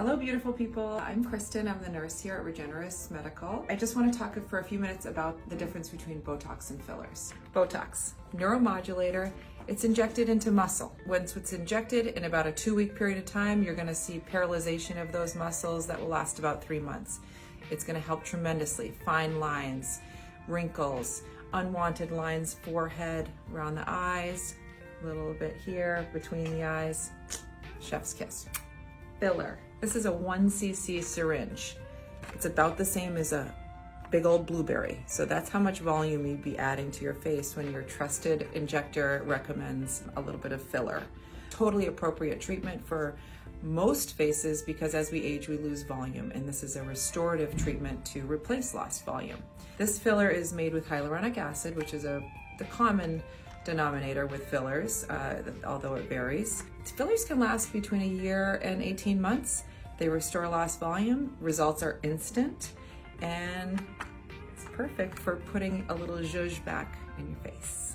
Hello beautiful people, I'm Kristen, I'm the nurse here at Regeneris Medical. I just want to talk for a few minutes about the difference between Botox and fillers. Botox, neuromodulator, it's injected into muscle. Once it's injected in about a 2-week period of time, you're going to see paralyzation of those muscles that will last about 3 months. It's going to help tremendously. Fine lines, wrinkles, unwanted lines, forehead, around the eyes, a little bit here between the eyes, chef's kiss. Filler. This is a 1 cc syringe. It's about the same as a big old blueberry. So that's how much volume you'd be adding to your face when your trusted injector recommends a little bit of filler. Totally appropriate treatment for most faces because as we age, we lose volume, and this is a restorative treatment to replace lost volume. This filler is made with hyaluronic acid, which is the common denominator with fillers, although it varies. Fillers can last between a year and 18 months. They restore lost volume. Results are instant, and it's perfect for putting a little zhuzh back in your face.